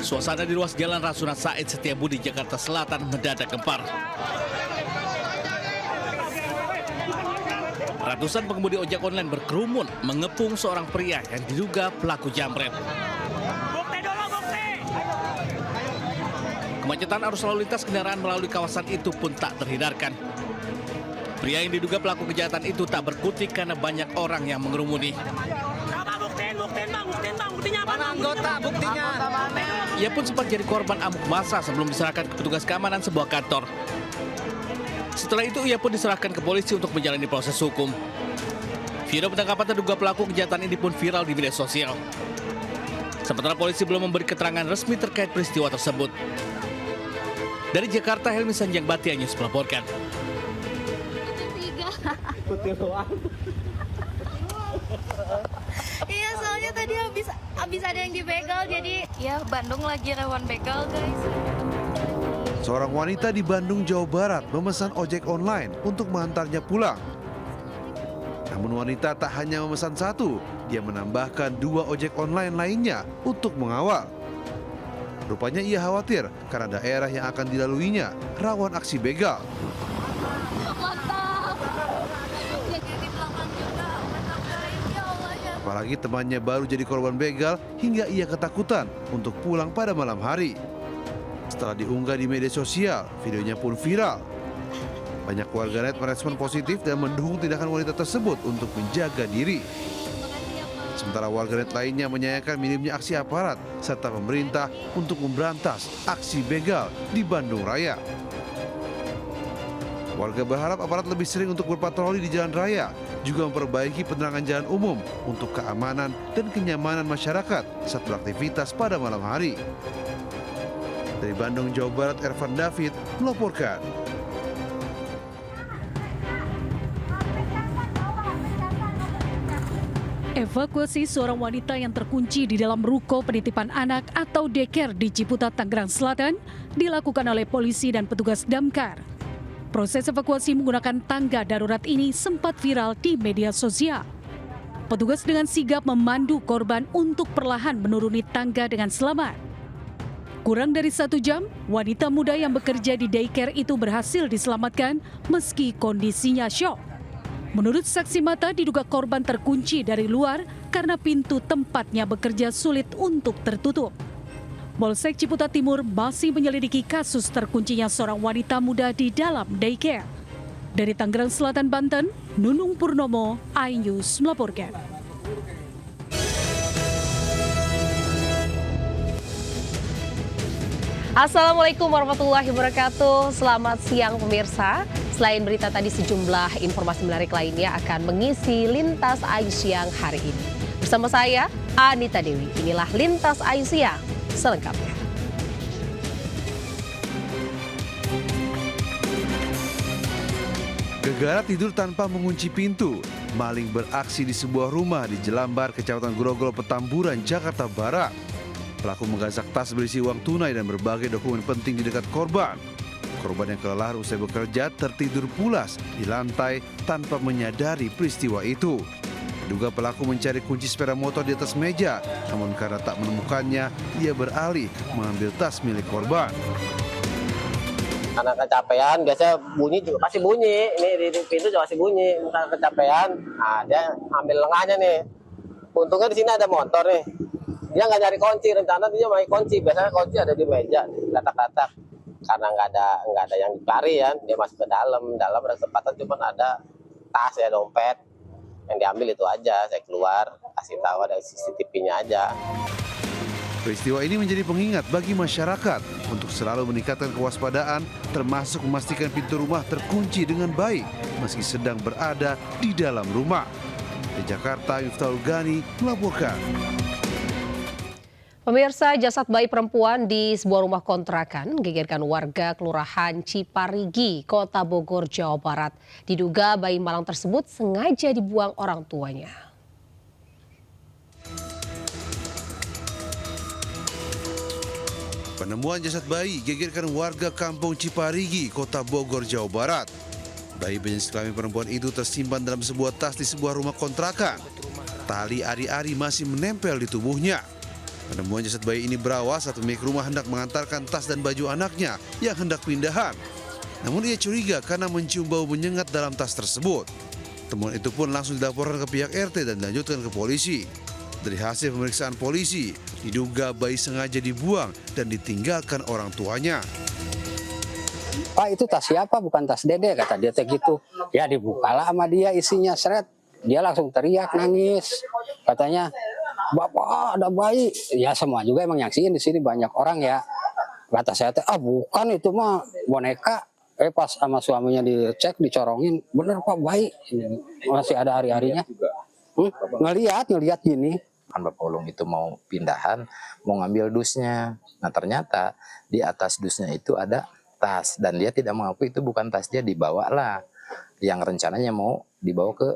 Suasana di ruas Jalan Rasuna Said Setiabudi, Jakarta Selatan mendadak gempar. Ratusan pengemudi ojek online berkerumun mengepung seorang pria yang diduga pelaku jambret. Kemacetan arus lalu lintas kendaraan melalui kawasan itu pun tak terhindarkan. Pria yang diduga pelaku kejahatan itu tak berkutik karena banyak orang yang mengerumuni. Ia pun sempat jadi korban amuk massa sebelum diserahkan ke petugas keamanan sebuah kantor. Setelah itu ia pun diserahkan ke polisi untuk menjalani proses hukum. Video penangkapan terduga pelaku kejahatan ini pun viral di media sosial. Sementara polisi belum memberi keterangan resmi terkait peristiwa tersebut. Dari Jakarta, Helmi Sanjang Batia News melaporkan. Iya, soalnya tadi habis ada yang dibegal, jadi ya Bandung lagi rawan begal, guys. Seorang wanita di Bandung, Jawa Barat memesan ojek online untuk mengantarnya pulang. Namun wanita tak hanya memesan satu, dia menambahkan 2 ojek online lainnya untuk mengawal. Rupanya ia khawatir karena daerah yang akan dilaluinya rawan aksi begal. Apalagi temannya baru jadi korban begal hingga ia ketakutan untuk pulang pada malam hari. Setelah diunggah di media sosial, videonya pun viral. Banyak warganet merespon positif dan mendukung tindakan wanita tersebut untuk menjaga diri. Sementara warganet lainnya menyayangkan minimnya aksi aparat serta pemerintah untuk memberantas aksi begal di Bandung Raya. Warga berharap aparat lebih sering untuk berpatroli di jalan raya, juga memperbaiki penerangan jalan umum untuk keamanan dan kenyamanan masyarakat saat beraktivitas pada malam hari. Dari Bandung, Jawa Barat, Ervan David melaporkan. Evakuasi seorang wanita yang terkunci di dalam ruko penitipan anak atau daycare di Ciputat, Tangerang Selatan dilakukan oleh polisi dan petugas damkar. Proses evakuasi menggunakan tangga darurat ini sempat viral di media sosial. Petugas dengan sigap memandu korban untuk perlahan menuruni tangga dengan selamat. Kurang dari 1 jam, wanita muda yang bekerja di daycare itu berhasil diselamatkan meski kondisinya syok. Menurut saksi mata, diduga korban terkunci dari luar karena pintu tempatnya bekerja sulit untuk tertutup. Polsek Ciputat Timur masih menyelidiki kasus terkuncinya seorang wanita muda di dalam daycare. Dari Tangerang Selatan, Banten, Nunung Purnomo, iNews melaporkan. Assalamualaikum warahmatullahi wabarakatuh. Selamat siang pemirsa. Selain berita tadi, sejumlah informasi menarik lainnya akan mengisi Lintas Ayu Siang hari ini. Bersama saya, Anita Dewi. Inilah Lintas Ayu Siang selengkapnya. Gegara tidur tanpa mengunci pintu. Maling beraksi di sebuah rumah di Jelambar, Kecamatan Grogol, Petamburan, Jakarta Barat. Pelaku menggasak tas berisi uang tunai dan berbagai dokumen penting di dekat korban. Korban yang kelelahan usai bekerja tertidur pulas di lantai tanpa menyadari peristiwa itu. Diduga pelaku mencari kunci sepeda motor di atas meja, namun karena tak menemukannya, ia beralih mengambil tas milik korban. Karena kecapean, biasanya bunyi juga pasti bunyi. Ini di pintu juga pasti bunyi. Karena kecapean, dia ambil lengahnya nih. Untungnya di sini ada motor nih. Dia nggak nyari kunci, rencana dia main kunci. Biasanya kunci ada di meja, letak-letak. Karena nggak ada yang dicari ya, dia masuk ke dalam ada kesempatan, cuma ada tas ya, dompet yang diambil itu aja. Saya keluar kasih tahu ada CCTV-nya aja. Peristiwa ini menjadi pengingat bagi masyarakat untuk selalu meningkatkan kewaspadaan, termasuk memastikan pintu rumah terkunci dengan baik meski sedang berada di dalam rumah. Di Jakarta, Miftahul Ghani melaporkan. Pemirsa, jasad bayi perempuan di sebuah rumah kontrakan gegerkan warga Kelurahan Ciparigi, Kota Bogor, Jawa Barat. Diduga bayi malang tersebut sengaja dibuang orang tuanya. Penemuan jasad bayi gegerkan warga Kampung Ciparigi, Kota Bogor, Jawa Barat. Bayi berjenis kelamin perempuan itu tersimpan dalam sebuah tas di sebuah rumah kontrakan. Tali ari-ari masih menempel di tubuhnya. Penemuan jasad bayi ini berawal saat pemilik rumah hendak mengantarkan tas dan baju anaknya yang hendak pindahan. Namun ia curiga karena mencium bau menyengat dalam tas tersebut. Temuan itu pun langsung dilaporkan ke pihak RT dan dilanjutkan ke polisi. Dari hasil pemeriksaan polisi, diduga bayi sengaja dibuang dan ditinggalkan orang tuanya. Pak, itu tas siapa? Bukan tas Dede, kata dia gitu. Ya dibukalah sama dia, isinya seret. Dia langsung teriak, nangis. Katanya, "Bapak, ada bayi." Ya semua juga emang nyaksiin di sini, banyak orang ya. Kata saya, bukan, itu mah boneka. Pas sama suaminya dicek, dicorongin, bener Pak, bayi. Masih ada hari-harinya. Ngeliat gini. Kan Bapak Ulung itu mau pindahan, mau ngambil dusnya. Nah ternyata di atas dusnya itu ada tas. Dan dia tidak mengaku itu bukan tas dia, dibawalah. Yang rencananya mau dibawa ke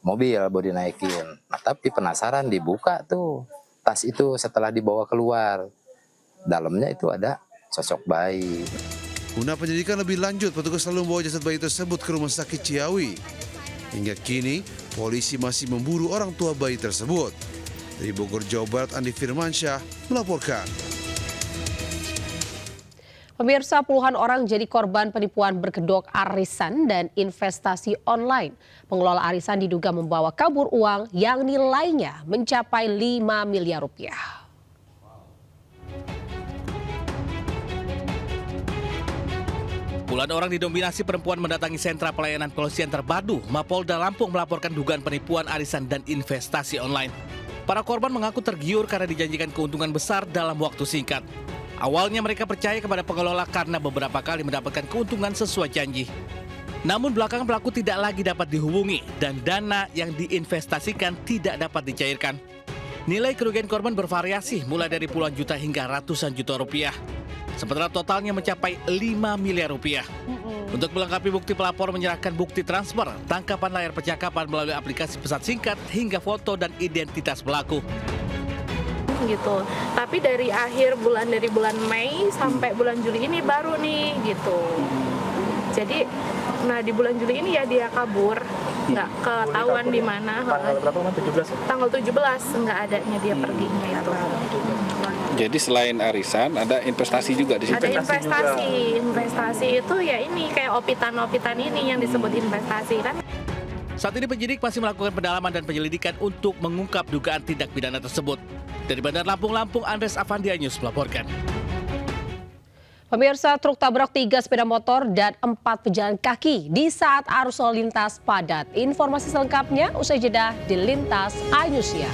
mobil, mau dinaikin. Nah tapi penasaran, dibuka tuh tas itu setelah dibawa keluar. Dalamnya itu ada sosok bayi. Guna penyelidikan lebih lanjut, petugas selalu membawa jasad bayi tersebut ke rumah sakit Ciawi. Hingga kini, polisi masih memburu orang tua bayi tersebut. Dari Bogor, Jawa Barat, Andi Firmansyah melaporkan. Pemirsa, puluhan orang jadi korban penipuan berkedok arisan dan investasi online. Pengelola arisan diduga membawa kabur uang yang nilainya mencapai 5 miliar rupiah. Puluhan orang didominasi perempuan mendatangi sentra pelayanan kepolisian terpadu Mapolda Lampung melaporkan dugaan penipuan arisan dan investasi online. Para korban mengaku tergiur karena dijanjikan keuntungan besar dalam waktu singkat. Awalnya mereka percaya kepada pengelola karena beberapa kali mendapatkan keuntungan sesuai janji. Namun belakangan pelaku tidak lagi dapat dihubungi dan dana yang diinvestasikan tidak dapat dicairkan. Nilai kerugian korban bervariasi mulai dari puluhan juta hingga ratusan juta rupiah. Sementara totalnya mencapai 5 miliar rupiah. Untuk melengkapi bukti, pelapor menyerahkan bukti transfer, tangkapan layar percakapan melalui aplikasi pesan singkat, hingga foto dan identitas pelaku. Gitu. Tapi dari bulan Mei sampai bulan Juli ini baru nih gitu. Jadi di bulan Juli ini ya dia kabur, nggak ketahuan di mana. Tanggal berapa? 17? Tanggal 17 nggak adanya dia perginya itu. Jadi selain arisan ada investasi juga di situ. Ada investasi itu ya ini kayak opitan ini yang disebut investasi kan. Saat ini penyidik masih melakukan pendalaman dan penyelidikan untuk mengungkap dugaan tindak pidana tersebut. Dari Bandar Lampung, Andres Avandianyus melaporkan. Pemirsa, truk tabrak 3 sepeda motor dan 4 pejalan kaki di saat arus lalu lintas padat. Informasi selengkapnya usai jeda di Lintas iNews ya.